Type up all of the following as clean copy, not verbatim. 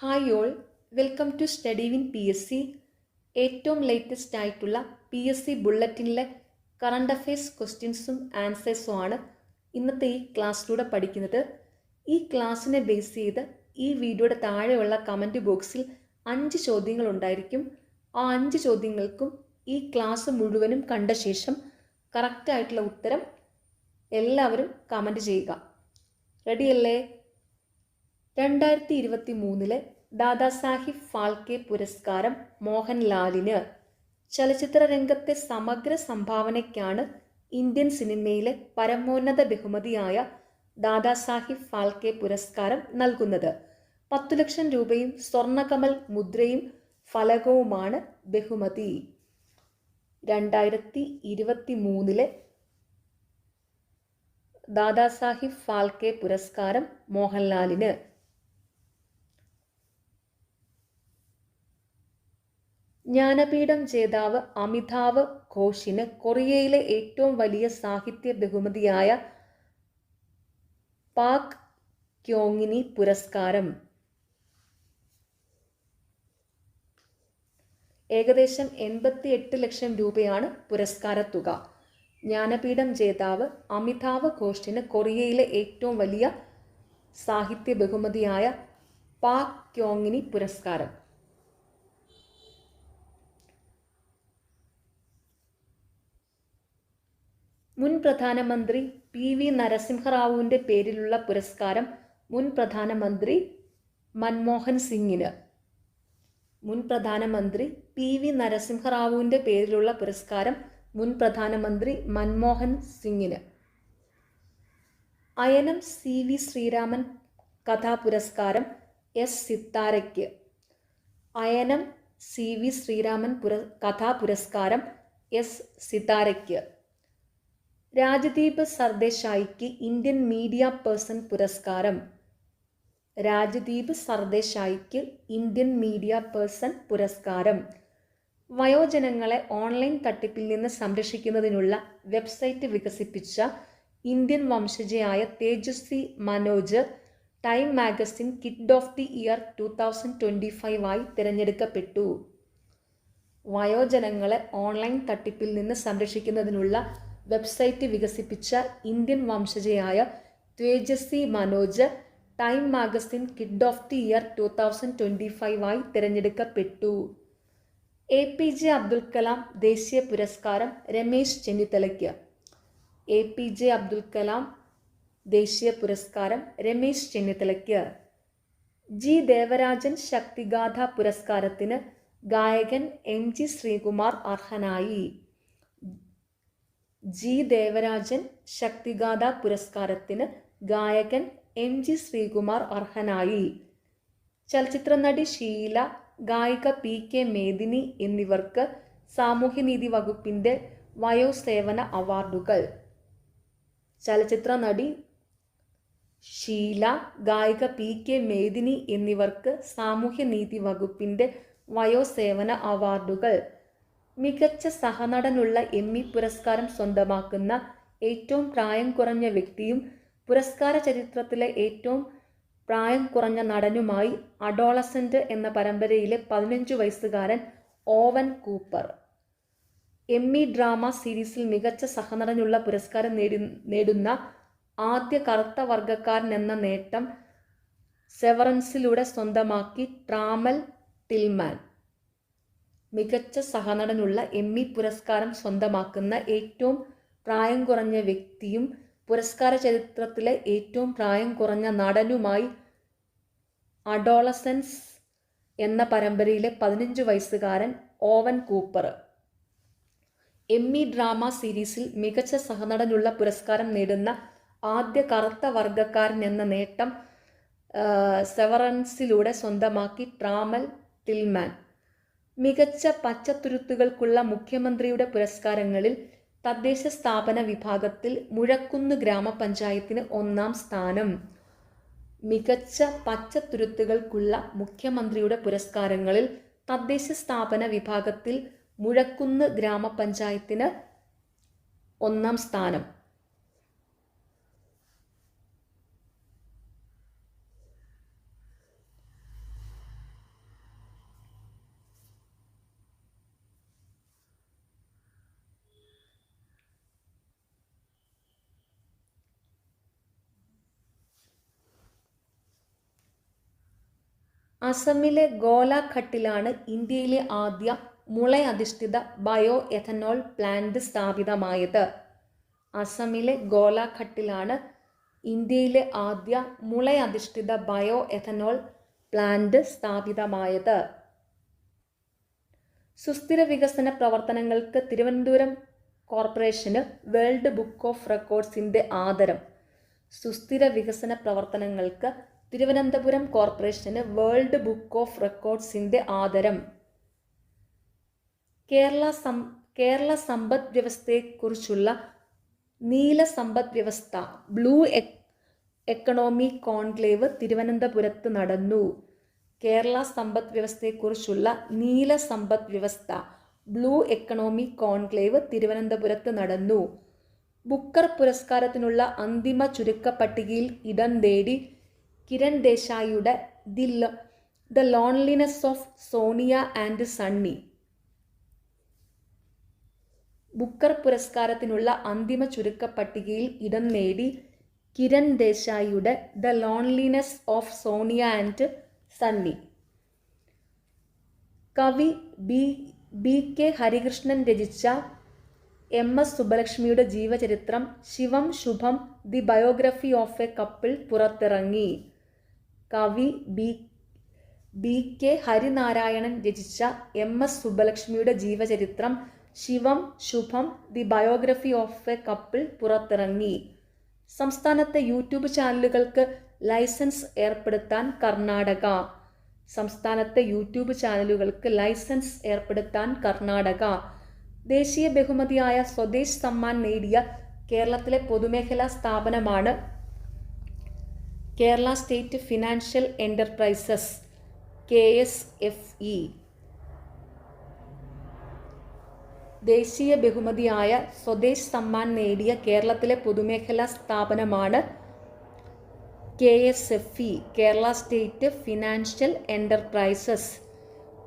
Hi all, welcome to study win P S C. ഏറ്റവും latest ആയിട്ടുള്ള P S C ബുള്ളറ്റിനിലെ current affairs ക്വസ്റ്റ്യൻസും ആൻസേഴ്സും ആണ് ഇന്നത്തെ ഈ ക്ലാസ്സിലൂടെ പഠിക്കുന്നത്. ഈ ക്ലാസ്സിനെ ബേസ് ചെയ്ത് ഈ വീഡിയോയുടെ താഴെയുള്ള കമൻറ്റ് ബോക്സിൽ 5 ചോദ്യങ്ങൾ ഉണ്ടായിരിക്കും. ആ 5 ചോദ്യങ്ങൾക്കും ഈ ക്ലാസ് മുഴുവനും കണ്ട ശേഷം കറക്റ്റായിട്ടുള്ള ഉത്തരം എല്ലാവരും കമൻറ്റ് ചെയ്യുക. റെഡിയല്ലേ? 2023 ദാദാസാഹിബ് ഫാൽക്കെ പുരസ്കാരം മോഹൻലാലിന്. ചലച്ചിത്ര രംഗത്തെ സമഗ്ര സംഭാവനയ്ക്കാണ് ഇന്ത്യൻ സിനിമയിലെ പരമോന്നത ബഹുമതിയായ ദാദാസാഹിബ് ഫാൽക്കെ പുരസ്കാരം നൽകുന്നത്. 10 ലക്ഷം രൂപയും സ്വർണ്ണകമൽ മുദ്രയും ഫലകവുമാണ് ബഹുമതി. 2023 ദാദാസാഹിബ് ഫാൽക്കെ പുരസ്കാരം മോഹൻലാലിന്. ജ്ഞാനപീഠം ജേതാവ് അമിതാവ് ഘോഷിന് കൊറിയയിലെ ഏറ്റവും വലിയ സാഹിത്യ ബഹുമതിയായ പാക് ക്യോങ്ങിനി പുരസ്കാരം. ഏകദേശം 88 ലക്ഷം രൂപയാണ് പുരസ്കാരത്തുക. ജ്ഞാനപീഠം ജേതാവ് അമിതാവ് ഘോഷിന് കൊറിയയിലെ ഏറ്റവും വലിയ സാഹിത്യ ബഹുമതിയായ പാക് ക്യോങ്ങിനി പുരസ്കാരം. മുൻ പ്രധാനമന്ത്രി പി വി നരസിംഹറാവുവിൻ്റെ പേരിലുള്ള പുരസ്കാരം മുൻ പ്രധാനമന്ത്രി മൻമോഹൻ സിംഗിന്. മുൻ പ്രധാനമന്ത്രി പി വി നരസിംഹറാവുവിൻ്റെ പേരിലുള്ള പുരസ്കാരം മുൻ പ്രധാനമന്ത്രി മൻമോഹൻ സിംഗിന്. അയനം സി വി ശ്രീരാമൻ കഥാപുരസ്കാരം എസ് സിത്താരയ്ക്ക്. അയനം സി വി ശ്രീരാമൻ കഥാപുരസ്കാരം എസ് സിത്താരയ്ക്ക്. രാജ്ദീപ് സർദേശായിക്ക് ഇന്ത്യൻ മീഡിയ പേഴ്സൺ പുരസ്കാരം. രാജ്ദീപ് സർദേശായിക്ക് ഇന്ത്യൻ മീഡിയ പേഴ്സൺ പുരസ്കാരം. വയോജനങ്ങളെ ഓൺലൈൻ തട്ടിപ്പിൽ നിന്ന് സംരക്ഷിക്കുന്നതിനുള്ള വെബ്സൈറ്റ് വികസിപ്പിച്ച ഇന്ത്യൻ വംശജയായ Tejasvi Manoj Time magazine kid of the year 2025 തിരഞ്ഞെടുക്കപ്പെട്ടു. വയോജനങ്ങളെ ഓൺലൈൻ തട്ടിപ്പിൽ നിന്ന് സംരക്ഷിക്കുന്നതിനുള്ള വെബ്സൈറ്റ് വികസിപ്പിച്ച ഇന്ത്യൻ വംശജയായ Tejasvi Manoj Time magazine kid of the year 2025 തിരഞ്ഞെടുക്കപ്പെട്ടു. A P J Abdul Kalam ദേശീയ പുരസ്കാരം രമേശ് ചെന്നിത്തലയ്ക്ക്. A P J Abdul Kalam ദേശീയ പുരസ്കാരം രമേശ് ചെന്നിത്തലയ്ക്ക്. ജി ദേവരാജൻ ശക്തിഗാഥ പുരസ്കാരത്തിന് ഗായകൻ എം ജി ശ്രീകുമാർ അർഹനായി. ജി ദേവരാജൻ ശക്തിഗാഥ പുരസ്കാരത്തിന് ഗായകൻ എം ജി ശ്രീകുമാർ അർഹനായി. ചലച്ചിത്ര നടി ഷീല, ഗായിക പി കെ മേദിനി എന്നിവർക്ക് സാമൂഹ്യനീതി വകുപ്പിൻ്റെ വയോസേവന അവാർഡുകൾ. ചലച്ചിത്ര നടി ഷീല, ഗായിക പി കെ മേദിനി എന്നിവർക്ക് സാമൂഹ്യനീതി വകുപ്പിൻ്റെ വയോസേവന അവാർഡുകൾ. മികച്ച സഹനടനുള്ള എമ്മി പുരസ്കാരം സ്വന്തമാക്കുന്ന ഏറ്റവും പ്രായം കുറഞ്ഞ വ്യക്തിയും പുരസ്കാര ചരിത്രത്തിലെ ഏറ്റവും പ്രായം കുറഞ്ഞ നടനുമായി അഡോളസെൻ്റ് എന്ന പരമ്പരയിലെ 15 വയസ്സുകാരൻ ഓവൻ കൂപ്പർ. എമ്മി ഡ്രാമ സീരീസിൽ മികച്ച സഹനടനുള്ള പുരസ്കാരം നേടുന്ന ആദ്യ കറുത്ത വർഗക്കാരൻ എന്ന നേട്ടം സെവറൻസിലൂടെ സ്വന്തമാക്കി ട്രാമൽ ടിൽമാൻ. മികച്ച സഹനടനുള്ള എമ്മി പുരസ്കാരം സ്വന്തമാക്കുന്ന ഏറ്റവും പ്രായം കുറഞ്ഞ വ്യക്തിയും പുരസ്കാര ചരിത്രത്തിലെ ഏറ്റവും പ്രായം കുറഞ്ഞ നടനുമായി അഡോളസൻസ് എന്ന പരമ്പരയിലെ 15 വയസ്സുകാരൻ ഓവൻ കൂപ്പർ. എമ്മി ഡ്രാമ സീരീസിൽ മികച്ച സഹനടനുള്ള പുരസ്കാരം നേടുന്ന ആദ്യ കറുത്ത വർഗക്കാരൻ എന്ന നേട്ടം സെവറൻസിലൂടെ സ്വന്തമാക്കി ട്രാമൽ ടിൽമാൻ. മികച്ച പച്ചത്തുരുത്തുകൾക്കുള്ള മുഖ്യമന്ത്രിയുടെ പുരസ്കാരങ്ങളിൽ തദ്ദേശ സ്ഥാപന വിഭാഗത്തിൽ മുഴക്കുന്ന് ഗ്രാമപഞ്ചായത്തിന് 1ാം സ്ഥാനം. മികച്ച പച്ചത്തുരുത്തുകൾക്കുള്ള മുഖ്യമന്ത്രിയുടെ പുരസ്കാരങ്ങളിൽ തദ്ദേശ സ്ഥാപന വിഭാഗത്തിൽ മുഴക്കുന്ന് ഗ്രാമപഞ്ചായത്തിന് 1ാം സ്ഥാനം. അസമിലെ ഗോലാഘട്ടിലാണ് ഇന്ത്യയിലെ ആദ്യ മുളയധിഷ്ഠിത ബയോ എഥനോൾ പ്ലാന്റ് സ്ഥാപിതമായത്. അസമിലെ ഗോലാഘട്ടിലാണ് ഇന്ത്യയിലെ ആദ്യ മുളയധിഷ്ഠിത ബയോ എഥനോൾ പ്ലാന്റ് സ്ഥാപിതമായത്. സുസ്ഥിര വികസന പ്രവർത്തനങ്ങൾക്ക് തിരുവനന്തപുരം കോർപ്പറേഷന് വേൾഡ് ബുക്ക് ഓഫ് റെക്കോർഡ്സിൻ്റെ ആദരം. സുസ്ഥിര വികസന പ്രവർത്തനങ്ങൾക്ക് തിരുവനന്തപുരം കോർപ്പറേഷന് വേൾഡ് ബുക്ക് ഓഫ് റെക്കോർഡ്സിൻ്റെ ആദരം. കേരള സമ്പദ് വ്യവസ്ഥയെക്കുറിച്ചുള്ള നീല സമ്പദ് വ്യവസ്ഥ ബ്ലൂ എക്കണോമി കോൺക്ലേവ് തിരുവനന്തപുരത്ത് നടന്നു. കേരള സമ്പദ് വ്യവസ്ഥയെക്കുറിച്ചുള്ള നീല സമ്പദ് വ്യവസ്ഥ ബ്ലൂ എക്കണോമി കോൺക്ലേവ് തിരുവനന്തപുരത്ത് നടന്നു. ബുക്കർ പുരസ്കാരത്തിനുള്ള അന്തിമ ചുരുക്കപ്പട്ടികയിൽ ഇടം നേടി കിരൺ ദേശായിയുടെ the loneliness of Sonia and Sunny. Booker പുരസ്കാരത്തിനുള്ള അന്തിമ ചുരുക്കപ്പട്ടികയിൽ ഇടം നേടി കിരൺ ദേശായിയുടെ the loneliness of Sonia and Sunny. കവി ബി കെ ഹരികൃഷ്ണൻ രചിച്ച എം.എസ്. സുബ്ബലക്ഷ്മിയുടെ ജീവചരിത്രം Shivam Shubham the biography of a couple പുറത്തിറങ്ങി. കവി ബി കെ ഹരിനാരായണൻ രചിച്ച എം.എസ്. സുബ്ബലക്ഷ്മിയുടെ ജീവചരിത്രം Shivam Shubham the biography of a couple പുറത്തിറങ്ങി. സംസ്ഥാനത്തെ യൂട്യൂബ് ചാനലുകൾക്ക് ലൈസൻസ് ഏർപ്പെടുത്താൻ കർണാടക. സംസ്ഥാനത്തെ യൂട്യൂബ് ചാനലുകൾക്ക് ലൈസൻസ് ഏർപ്പെടുത്താൻ കർണാടക. ദേശീയ ബഹുമതിയായ സ്വദേശ് സമ്മാൻ നേടിയ കേരളത്തിലെ പൊതുമേഖലാ സ്ഥാപനമാണ് Kerala state financial enterprises KSFE. ദേശീയ ബഹുമതിയായ സ്വദേശ് സമ്മാൻ നേടിയ കേരളത്തിലെ പൊതുമേഖലാ സ്ഥാപനമാണ് KSFE, Kerala state financial enterprises.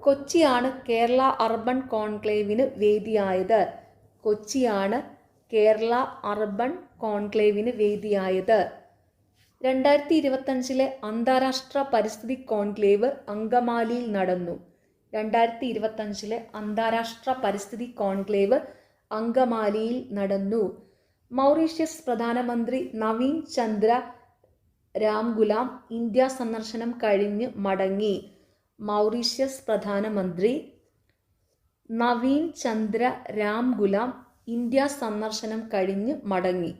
കൊച്ചിയാണ് കേരള അർബൻ കോൺക്ലേവിന് വേദിയായത്. കൊച്ചിയാണ് കേരള അർബൻ കോൺക്ലേവിന് വേദിയായത്. 2025 അന്താരാഷ്ട്ര പരിസ്ഥിതി കോൺക്ലേവ് അങ്കമാലിയിൽ നടന്നു. 2025 അന്താരാഷ്ട്ര പരിസ്ഥിതി കോൺക്ലേവ് അങ്കമാലിയിൽ നടന്നു. മൗറീഷ്യസ് പ്രധാനമന്ത്രി നവീൻ ചന്ദ്ര രാംഗുലാം ഇന്ത്യ സന്ദർശനം കഴിഞ്ഞ് മടങ്ങി. മൗറീഷ്യസ് പ്രധാനമന്ത്രി നവീൻ ചന്ദ്ര രാംഗുലാം ഇന്ത്യ സന്ദർശനം കഴിഞ്ഞ് മടങ്ങി.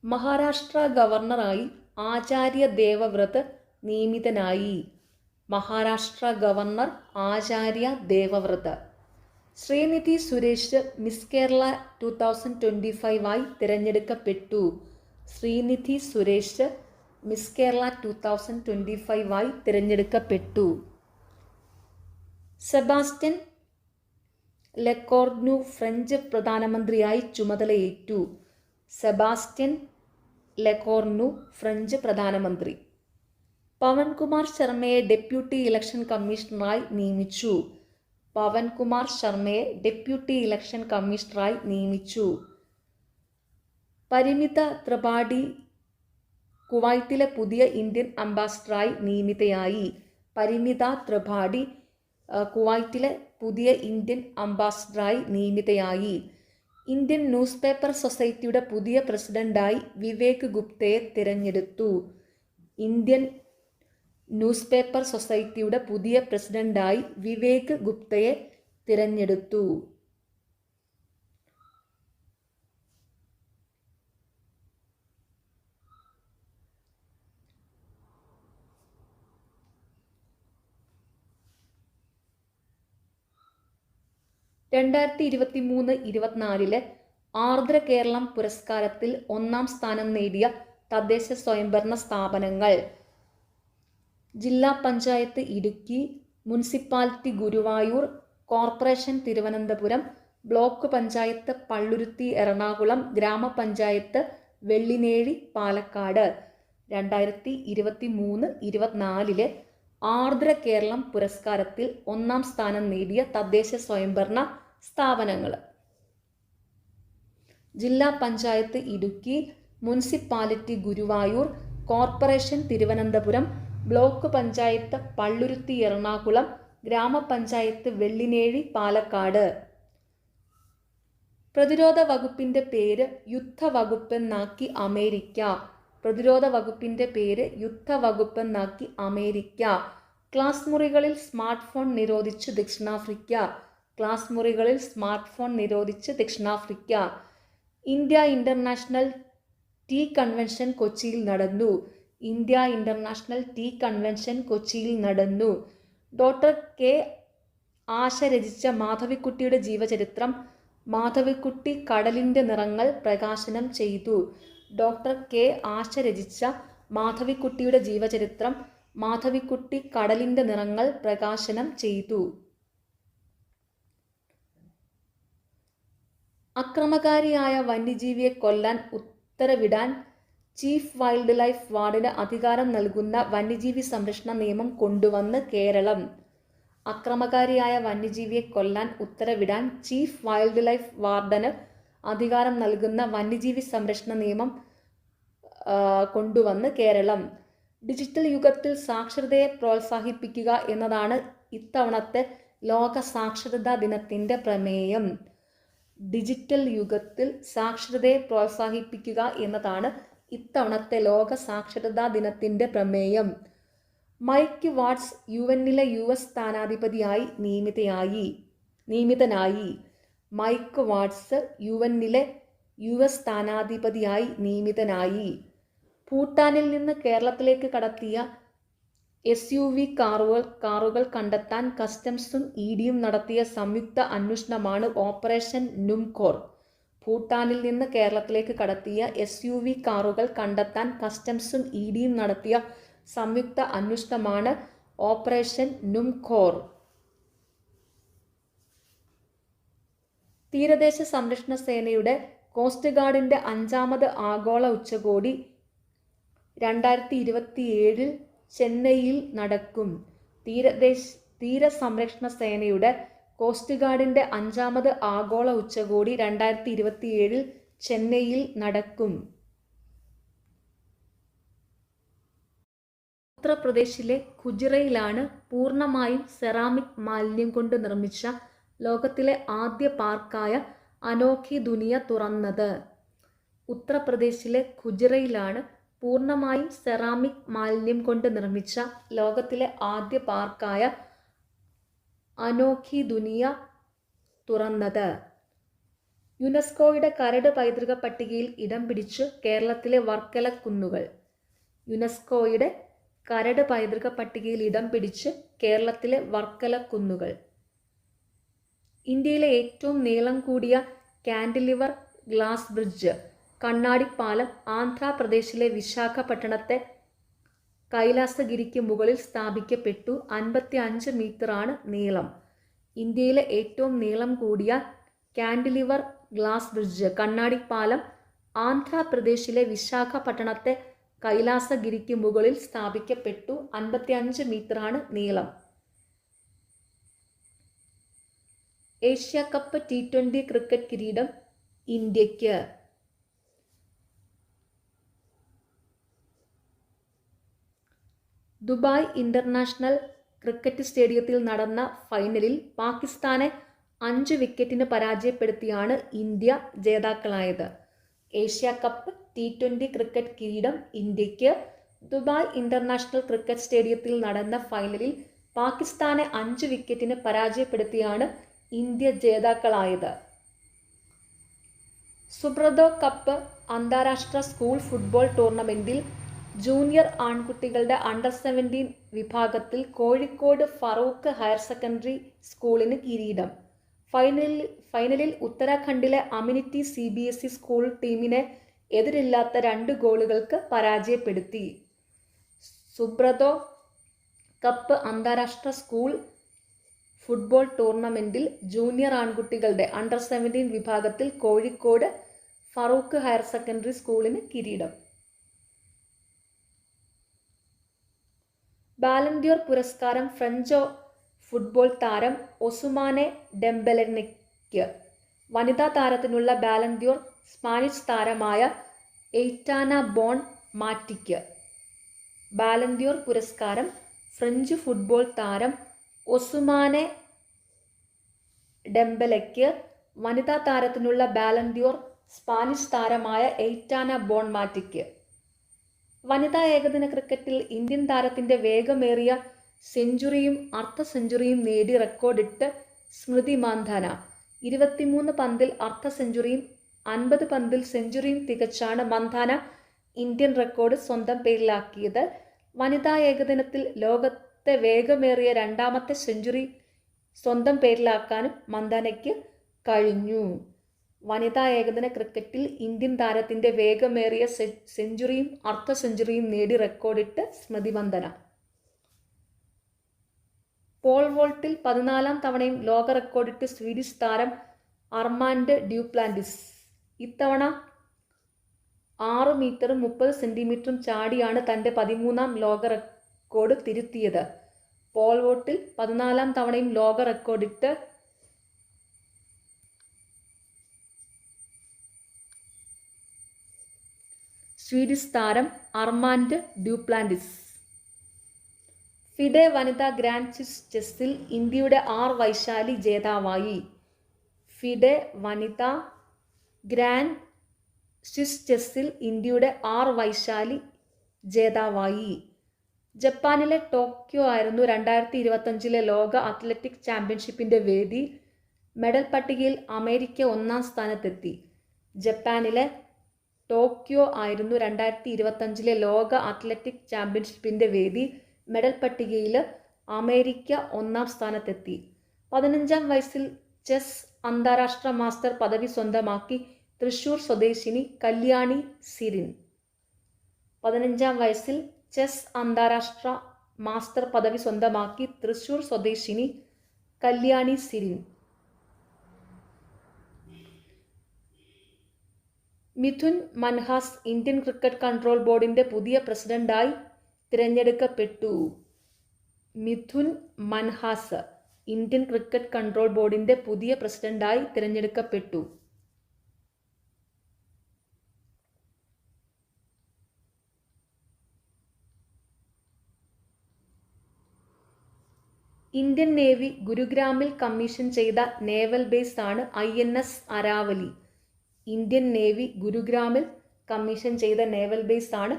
മഹാരാഷ്ട്ര ഗവർണറായി ആചാര്യ ദേവവ്രത് നിയമിതനായി. മഹാരാഷ്ട്ര ഗവർണർ ആചാര്യ ദേവവ്രത്. ശ്രീനിധി സുരേഷ് മിസ് കേരള 2025 ആയി തിരഞ്ഞെടുക്കപ്പെട്ടു. ശ്രീനിധി സുരേഷ് മിസ് കേരള 2025 ആയി തിരഞ്ഞെടുക്കപ്പെട്ടു. സെബാസ്റ്റ്യൻ ലെക്കോർനു ഫ്രഞ്ച് പ്രധാനമന്ത്രിയായി ചുമതലയേറ്റു. സെബാസ്റ്റ്യൻ ലെക്കോർനു ഫ്രഞ്ച് പ്രധാനമന്ത്രി. പവൻകുമാർ ശർമ്മയെ ഡെപ്യൂട്ടി ഇലക്ഷൻ കമ്മീഷണറായി നിയമിച്ചു. പവൻകുമാർ ശർമ്മയെ ഡെപ്യൂട്ടി ഇലക്ഷൻ കമ്മീഷണറായി നിയമിച്ചു. പരിമിത ത്രിപാഠി കുവൈറ്റിലെ പുതിയ ഇന്ത്യൻ അംബാസഡറായി നിയമിതയായി. പരിമിത ത്രിപാഠി കുവൈറ്റിലെ പുതിയ ഇന്ത്യൻ അംബാസഡറായി നിയമിതയായി. ഇന്ത്യൻ ന്യൂസ് പേപ്പർ സൊസൈറ്റിയുടെ പുതിയ പ്രസിഡന്റായി വിവേക് ഗുപ്തയെ തിരഞ്ഞെടുത്തു. ഇന്ത്യൻ ന്യൂസ് പേപ്പർ സൊസൈറ്റിയുടെ പുതിയ പ്രസിഡന്റായി വിവേക് ഗുപ്തയെ തിരഞ്ഞെടുത്തു. രണ്ടായിരത്തി 2023-24 ആർദ്ര കേരളം പുരസ്കാരത്തിൽ 1-ാം സ്ഥാനം നേടിയ തദ്ദേശ സ്വയംഭരണ സ്ഥാപനങ്ങൾ: ജില്ലാ panchayat Idukki, municipality Guruvayur, corporation Thiruvananthapuram, block panchayat Palluruthy Ernakulam, ഗ്രാമപഞ്ചായത്ത് വെള്ളിനേഴി പാലക്കാട്. 2023-24 ആർദ്ര കേരളം പുരസ്കാരത്തിൽ 1-ാം സ്ഥാനം നേടിയ തദ്ദേശ സ്വയംഭരണ സ്ഥാപനങ്ങൾ: ജില്ലാ panchayat Idukki, municipality Guruvayur, corporation Thiruvananthapuram, block panchayat Palluruthy Ernakulam, ഗ്രാമപഞ്ചായത്ത് വെള്ളിനേഴി പാലക്കാട്. പ്രതിരോധ വകുപ്പിന്റെ പേര് യുദ്ധവകുപ്പെന്നാക്കി അമേരിക്ക. പ്രതിരോധ വകുപ്പിന്റെ പേര് യുദ്ധവകുപ്പെന്നാക്കി അമേരിക്ക. ക്ലാസ് മുറികളിൽ സ്മാർട്ട് ഫോൺ നിരോധിച്ച് ദക്ഷിണാഫ്രിക്ക. ക്ലാസ് മുറികളിൽ സ്മാർട്ട് ഫോൺ നിരോധിച്ച് ദക്ഷിണാഫ്രിക്ക. ഇന്ത്യ ഇന്റർനാഷണൽ ടീ കൺവെൻഷൻ കൊച്ചിയിൽ നടന്നു. ഇന്ത്യ ഇന്റർനാഷണൽ ടീ കൺവെൻഷൻ കൊച്ചിയിൽ നടന്നു. ഡോക്ടർ കെ ആശ രചിച്ച മാധവിക്കുട്ടിയുടെ ജീവചരിത്രം മാധവിക്കുട്ടി കടലിൻ്റെ നിറങ്ങൾ പ്രകാശനം ചെയ്തു. ഡോക്ടർ കെ ആശ രചിച്ച മാധവിക്കുട്ടിയുടെ ജീവചരിത്രം മാധവിക്കുട്ടി കടലിൻ്റെ നിറങ്ങൾ പ്രകാശനം ചെയ്തു. അക്രമകാരിയായ വന്യജീവിയെ കൊല്ലാൻ ഉത്തരവിടാൻ ചീഫ് വൈൽഡ് ലൈഫ് വാർഡന് അധികാരം നൽകുന്ന വന്യജീവി സംരക്ഷണ നിയമം കൊണ്ടുവന്ന് കേരളം. അക്രമകാരിയായ വന്യജീവിയെ കൊല്ലാൻ ഉത്തരവിടാൻ ചീഫ് വൈൽഡ് ലൈഫ് വാർഡന് അധികാരം നൽകുന്ന വന്യജീവി സംരക്ഷണ നിയമം കൊണ്ടുവന്ന് കേരളം. ഡിജിറ്റൽ യുഗത്തിൽ സാക്ഷരതയെ പ്രോത്സാഹിപ്പിക്കുക എന്നതാണ് ഇത്തവണത്തെ ലോക സാക്ഷരതാ ദിനത്തിൻ്റെ പ്രമേയം. ഡിജിറ്റൽ യുഗത്തിൽ സാക്ഷരതയെ പ്രോത്സാഹിപ്പിക്കുക എന്നതാണ് ഇത്തവണത്തെ ലോക സാക്ഷരതാ ദിനത്തിൻ്റെ പ്രമേയം. മൈക്ക് വാട്സ് യുഎന്നിലെ US സ്ഥാനാധിപതിയായി നിയമിതനായി. മൈക്ക് വാട്സ് യുഎന്നിലെ US സ്ഥാനാധിപതിയായി നിയമിതനായി. ഭൂട്ടാനിൽ നിന്ന് കേരളത്തിലേക്ക് കടത്തിയ SUV കാറുകൾ കണ്ടെത്താൻ കസ്റ്റംസും EDയും നടത്തിയ സംയുക്ത അന്വേഷണമാണ് ഓപ്പറേഷൻ നുംകോർ. ഭൂട്ടാനിൽ നിന്ന് കേരളത്തിലേക്ക് കടത്തിയ SUV കാറുകൾ കണ്ടെത്താൻ കസ്റ്റംസും EDയും നടത്തിയ സംയുക്ത അന്വേഷണമാണ് ഓപ്പറേഷൻ നുംകോർ. തീരദേശ സംരക്ഷണ സേനയുടെ കോസ്റ്റ് ഗാർഡിൻ്റെ 5ാമത് ആഗോള ഉച്ചകോടി 2027 ചെന്നൈയിൽ നടക്കും. തീരസംരക്ഷണ സേനയുടെ കോസ്റ്റ് ഗാർഡിൻ്റെ 5ാമത് ആഗോള ഉച്ചകോടി 2027 ചെന്നൈയിൽ നടക്കും. ഉത്തർപ്രദേശിലെ ഖുജിറയിലാണ് പൂർണ്ണമായും സെറാമിക് മാലിന്യം കൊണ്ട് നിർമ്മിച്ച ലോകത്തിലെ ആദ്യ പാർക്കായ അനോഖി ദുനിയ തുറന്നത്. ഉത്തർപ്രദേശിലെ ഖുജിറയിലാണ് പൂർണ്ണമായും സെറാമിക് മാലിന്യം കൊണ്ട് നിർമ്മിച്ച ലോകത്തിലെ ആദ്യ പാർക്കായ അനോഖി ദുനിയ തുറന്നത്. യുനെസ്കോയുടെ കരട് പൈതൃക പട്ടികയിൽ ഇടം പിടിച്ച് കേരളത്തിലെ വർക്കല കുന്നുകൾ. യുനെസ്കോയുടെ കരട് പൈതൃക പട്ടികയിൽ ഇടം പിടിച്ച് കേരളത്തിലെ വർക്കല കുന്നുകൾ. ഇന്ത്യയിലെ ഏറ്റവും നീളം കൂടിയ കാൻഡിലിവർ ഗ്ലാസ് ബ്രിഡ്ജ് കണ്ണാടിപ്പാലം ആന്ധ്രാപ്രദേശിലെ വിശാഖപട്ടണത്തെ കൈലാസഗിരിക്ക് മുകളിൽ സ്ഥാപിക്കപ്പെട്ടു. 55 മീറ്ററാണ് നീളം. ഇന്ത്യയിലെ ഏറ്റവും നീളം കൂടിയ കാൻഡിലിവർ ഗ്ലാസ് ബ്രിഡ്ജ് കണ്ണാടിപ്പാലം ആന്ധ്രാപ്രദേശിലെ വിശാഖപട്ടണത്തെ കൈലാസഗിരിക്ക് മുകളിൽ സ്ഥാപിക്കപ്പെട്ടു. 55 മീറ്ററാണ് നീളം. ഏഷ്യ കപ്പ് T20 ക്രിക്കറ്റ് കിരീടം ഇന്ത്യക്ക്. ദുബായ് ഇന്റർനാഷണൽ ക്രിക്കറ്റ് സ്റ്റേഡിയത്തിൽ നടന്ന ഫൈനലിൽ പാകിസ്ഥാനെ 5 വിക്കറ്റിന് പരാജയപ്പെടുത്തിയാണ് ഇന്ത്യ ജേതാക്കളായത്. ഏഷ്യ കപ്പ് T20 ക്രിക്കറ്റ് കിരീടം ഇന്ത്യക്ക്. ദുബായ് ഇന്റർനാഷണൽ ക്രിക്കറ്റ് സ്റ്റേഡിയത്തിൽ നടന്ന ഫൈനലിൽ പാകിസ്ഥാനെ 5 വിക്കറ്റിന് പരാജയപ്പെടുത്തിയാണ് ഇന്ത്യ ജേതാക്കളായത്. സുബ്രതോ കപ്പ് അന്താരാഷ്ട്ര സ്കൂൾ ഫുട്ബോൾ ടൂർണമെന്റിൽ ജൂനിയർ ആൺകുട്ടികളുടെ അണ്ടർ 17 വിഭാഗത്തിൽ കോഴിക്കോട് ഫറൂഖ് ഹയർ സെക്കൻഡറി സ്കൂളിന് കിരീടം. ഫൈനലിൽ ഉത്തരാഖണ്ഡിലെ അമിനിറ്റി CBSE സ്കൂൾ ടീമിനെ എതിരില്ലാത്ത 2 ഗോളുകൾക്ക് പരാജയപ്പെടുത്തി. സുബ്രതോ കപ്പ് അന്താരാഷ്ട്ര സ്കൂൾ ഫുട്ബോൾ ടൂർണമെന്റിൽ ജൂനിയർ ആൺകുട്ടികളുടെ അണ്ടർ 17 വിഭാഗത്തിൽ കോഴിക്കോട് ഫറൂഖ് ഹയർ സെക്കൻഡറി സ്കൂളിന് കിരീടം. ബാലൻഡിയോർ പുരസ്കാരം ഫ്രഞ്ച് ഫുട്ബോൾ താരം ഒസുമാനെ ഡെംബെലെയ്ക്ക്. വനിതാ താരത്തിനുള്ള ബാലൻഡിയോർ സ്പാനിഷ് താരമായ എയ്റ്റാന ബോൺ മാറ്റിക്ക്. ബാലൻഡിയോർ പുരസ്കാരം ഫ്രഞ്ച് ഫുട്ബോൾ താരം ഒസുമാനെ ഡെംബെലെയ്ക്ക്. വനിതാ താരത്തിനുള്ള ബാലൻഡിയോർ സ്പാനിഷ് താരമായ എയ്റ്റാന ബോൺ മാറ്റിക്ക്. വനിതാ ഏകദിന ക്രിക്കറ്റിൽ ഇന്ത്യൻ താരത്തിന്റെ വേഗമേറിയ സെഞ്ചുറിയും അർദ്ധ സെഞ്ചുറിയും നേടി റെക്കോർഡിട്ട് സ്മൃതി മന്ധാന. 23 പന്തിൽ അർദ്ധ സെഞ്ചുറിയും 50 പന്തിൽ സെഞ്ചുറിയും തികച്ചാണ് മന്ധാന ഇന്ത്യൻ റെക്കോർഡ് സ്വന്തം പേരിലാക്കിയത്. വനിതാ ഏകദിനത്തിൽ ലോകത്തെ വേഗമേറിയ രണ്ടാമത്തെ സെഞ്ചുറി സ്വന്തം പേരിലാക്കാനും മന്ധാനയ്ക്ക് കഴിഞ്ഞു. വനിതാ ഏകദിന ക്രിക്കറ്റിൽ ഇന്ത്യൻ താരത്തിന്റെ വേഗമേറിയ സെഞ്ചുറിയും അർദ്ധ സെഞ്ചുറിയും നേടി റെക്കോർഡിട്ട് സ്മൃതി മന്ധാന. പോൾ വോൾട്ടിൽ 14-ാം തവണയും ലോക റെക്കോർഡിട്ട് സ്വീഡിഷ് താരം അർമാൻഡ് ഡ്യൂപ്ലാന്റിസ്. ഇത്തവണ 6 മീറ്ററും 30 സെന്റിമീറ്ററും ചാടിയാണ് തന്റെ 13-ാം ലോക റെക്കോർഡ് തിരുത്തിയത്. പോൾ വോൾട്ടിൽ 14-ാം തവണയും ലോക റെക്കോർഡിട്ട് സ്വീഡിഷ് താരം അർമാൻഡ് ഡ്യൂപ്ലാന്റിസ്. ഫിഡെ വനിതാ ഗ്രാൻഡ് ചെസ്സിൽ ഇന്ത്യയുടെ ആർ വൈശാലി ജേതാവായി. ഫിഡെ വനിതാ ഗ്രാൻഡ് സ്വിസ് ചെസ്സിൽ ഇന്ത്യയുടെ ആർ വൈശാലി ജേതാവായി. ജപ്പാനിലെ ടോക്കിയോ ആയിരുന്നു 2025 ലോക അത്ലറ്റിക് ചാമ്പ്യൻഷിപ്പിന്റെ വേദി. മെഡൽ പട്ടികയിൽ അമേരിക്ക 1-ാം സ്ഥാനത്തെത്തി. ജപ്പാനിലെ ടോക്കിയോ ആയിരുന്നു 2025 ലോക അത്ലറ്റിക് ചാമ്പ്യൻഷിപ്പിന്റെ വേദി. മെഡൽ പട്ടികയിൽ അമേരിക്ക 1-ാം സ്ഥാനത്തെത്തി. 15-ാം വയസ്സിൽ ചെസ് അന്താരാഷ്ട്ര മാസ്റ്റർ പദവി സ്വന്തമാക്കി തൃശൂർ സ്വദേശിനി കല്യാണി സിരിൻ. 15-ാം വയസ്സിൽ ചെസ് അന്താരാഷ്ട്ര മാസ്റ്റർ പദവി സ്വന്തമാക്കി തൃശൂർ സ്വദേശിനി Kalyani Sirin. Mithun Manhas Indian cricket control ബോർഡിന്റെ പുതിയ പ്രസിഡന്റായി തിരഞ്ഞെടുക്കപ്പെട്ടു. Mithun Manhas Indian cricket control ബോർഡിന്റെ പുതിയ പ്രസിഡന്റായി തിരഞ്ഞെടുക്കപ്പെട്ടു. ഇന്ത്യൻ നേവി ഗുരുഗ്രാമിൽ കമ്മീഷൻ ചെയ്ത നേവൽ ബേസ് ആണ് INS അരാവലി. ഇന്ത്യൻ നേവി ഗുരുഗ്രാമിൽ കമ്മീഷൻ ചെയ്ത നേവൽ ബേസ് ആണ്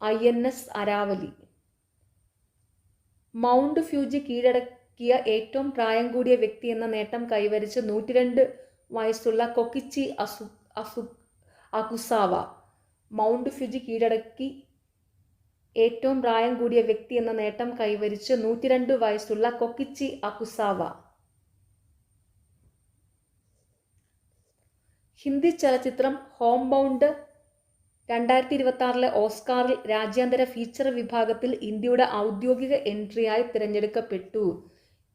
INS അരാവലി. മൗണ്ട് ഫ്യൂജി കീഴടക്കിയ ഏറ്റവും പ്രായം കൂടിയ വ്യക്തി എന്ന നേട്ടം കൈവരിച്ച് 102 വയസ്സുള്ള കൊക്കിച്ചി അകുസാവ. മൗണ്ട് ഫ്യൂജി കീഴടക്കി ഏറ്റവും പ്രായം കൂടിയ വ്യക്തി എന്ന നേട്ടം കൈവരിച്ച് 102 വയസ്സുള്ള കൊക്കിച്ചി അകുസാവ. ഹിന്ദി ചലച്ചിത്രം ഹോം ബൗണ്ട് 2026 ഓസ്കാറിൽ രാജ്യാന്തര ഫീച്ചർ വിഭാഗത്തിൽ ഇന്ത്യയുടെ ഔദ്യോഗിക എൻട്രിയായി തിരഞ്ഞെടുക്കപ്പെട്ടു.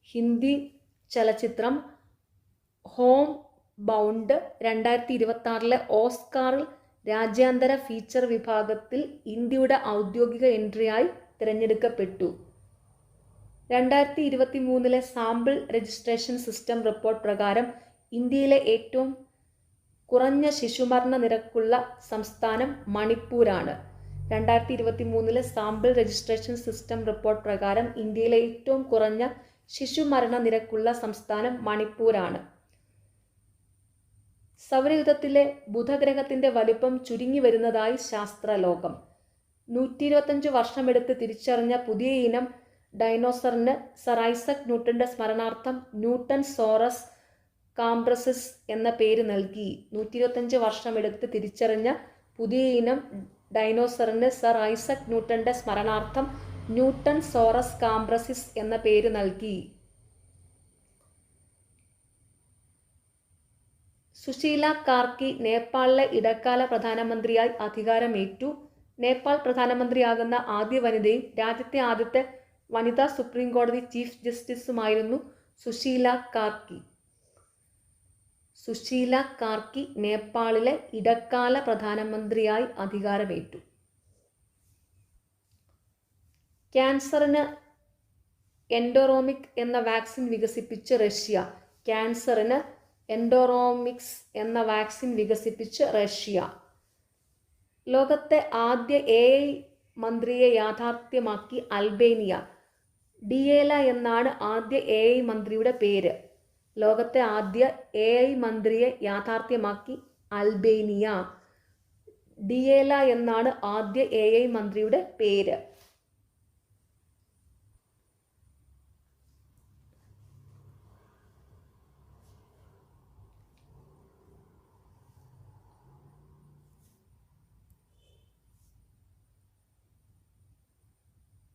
ഹിന്ദി ചലച്ചിത്രം ഹോം ബൗണ്ട് 2026 ഓസ്കാറിൽ രാജ്യാന്തര ഫീച്ചർ വിഭാഗത്തിൽ ഇന്ത്യയുടെ ഔദ്യോഗിക എൻട്രിയായി തിരഞ്ഞെടുക്കപ്പെട്ടു. 2023 സാമ്പിൾ രജിസ്ട്രേഷൻ സിസ്റ്റം റിപ്പോർട്ട് പ്രകാരം ഇന്ത്യയിലെ ഏറ്റവും കുറഞ്ഞ ശിശുമരണ നിരക്കുള്ള സംസ്ഥാനം മണിപ്പൂരാണ്. 2023 സാമ്പിൾ രജിസ്ട്രേഷൻ സിസ്റ്റം റിപ്പോർട്ട് പ്രകാരം ഇന്ത്യയിലെ ഏറ്റവും കുറഞ്ഞ ശിശുമരണ നിരക്കുള്ള സംസ്ഥാനം മണിപ്പൂരാണ്. സൗരയൂഥത്തിലെ ബുധഗ്രഹത്തിന്റെ വലിപ്പം ചുരുങ്ങി വരുന്നതായി ശാസ്ത്രലോകം. 125 വർഷമെടുത്ത് തിരിച്ചറിഞ്ഞ പുതിയ ഇനം ഡൈനോസറിന് സർ ഐസക് ന്യൂട്ടന്റെ സ്മരണാർത്ഥം ന്യൂട്ടൻ സോറസ് കാംബ്രസിസ് എന്ന പേര് നൽകി. 125 വർഷമെടുത്ത് തിരിച്ചറിഞ്ഞ പുതിയ ഇനം ഡൈനോസറിന് സർ ഐസക് ന്യൂട്ടന്റെ സ്മരണാർത്ഥം ന്യൂട്ടൻ സോറസ് കാംബ്രസിസ് എന്ന പേര് നൽകി. സുശീല കാർക്കി നേപ്പാളിലെ ഇടക്കാല പ്രധാനമന്ത്രിയായി അധികാരമേറ്റു. നേപ്പാൾ പ്രധാനമന്ത്രിയാകുന്ന ആദ്യ വനിതയും രാജ്യത്തെ ആദ്യത്തെ വനിതാ സുപ്രീം കോടതി ചീഫ് ജസ്റ്റിസുമായിരുന്നു സുശീല കാർക്കി. സുശീല കാർക്കി നേപ്പാളിലെ ഇടക്കാല പ്രധാനമന്ത്രിയായി അധികാരമേറ്റു. ക്യാൻസറിന് എൻഡോറോമിക് എന്ന വാക്സിൻ വികസിപ്പിച്ച് റഷ്യ. ക്യാൻസറിന് എൻഡോറോമിക്സ് എന്ന വാക്സിൻ വികസിപ്പിച്ച് റഷ്യ. ലോകത്തെ ആദ്യ AI മന്ത്രിയെ യാഥാർത്ഥ്യമാക്കി അൽബേനിയ. ഡിയേല എന്നാണ് ആദ്യ AI മന്ത്രിയുടെ പേര്. ലോകത്തെ ആദ്യ AI മന്ത്രിയെ യാഥാർത്ഥ്യമാക്കി അൽബേനിയ. ഡിയേല എന്നാണ് ആദ്യ AI മന്ത്രിയുടെ പേര്.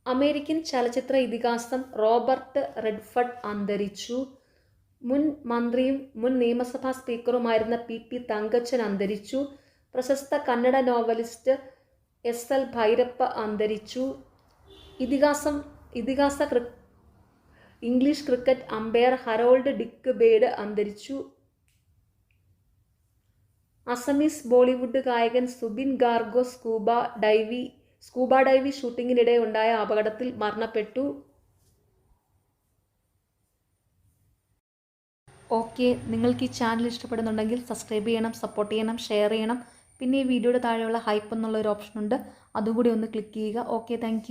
അമേരിക്കൻ ചലച്ചിത്ര ഇതിഹാസം റോബർട്ട് റെഡ്ഫർഡ് അന്തരിച്ചു. മുൻ മന്ത്രിയും മുൻ നിയമസഭാ സ്പീക്കറുമായിരുന്ന PP തങ്കച്ചൻ അന്തരിച്ചു. പ്രശസ്ത കന്നഡ നോവലിസ്റ്റ് SL ഭൈരപ്പ അന്തരിച്ചു. ഇതിഹാസ ഇംഗ്ലീഷ് ക്രിക്കറ്റ് അമ്പയർ ഹരോൾഡ് ഡിക്ക് ബേഡ് അന്തരിച്ചു. അസമീസ് ബോളിവുഡ് ഗായകൻ സുബിൻ ഗാർഗോ സ്കൂബ ഡൈവി ഷൂട്ടിങ്ങിനിടെ ഉണ്ടായ അപകടത്തിൽ മരണപ്പെട്ടു. ഓക്കെ, നിങ്ങൾക്ക് ഈ ചാനൽ ഇഷ്ടപ്പെടുന്നുണ്ടെങ്കിൽ സബ്സ്ക്രൈബ് ചെയ്യണം, സപ്പോർട്ട് ചെയ്യണം, ഷെയർ ചെയ്യണം. പിന്നെ ഈ വീഡിയോയുടെ താഴെയുള്ള ഹൈപ്പ് എന്നുള്ളൊരു ഓപ്ഷൻ ഉണ്ട്, അതുകൂടി ഒന്ന് ക്ലിക്ക് ചെയ്യുക. Okay, thank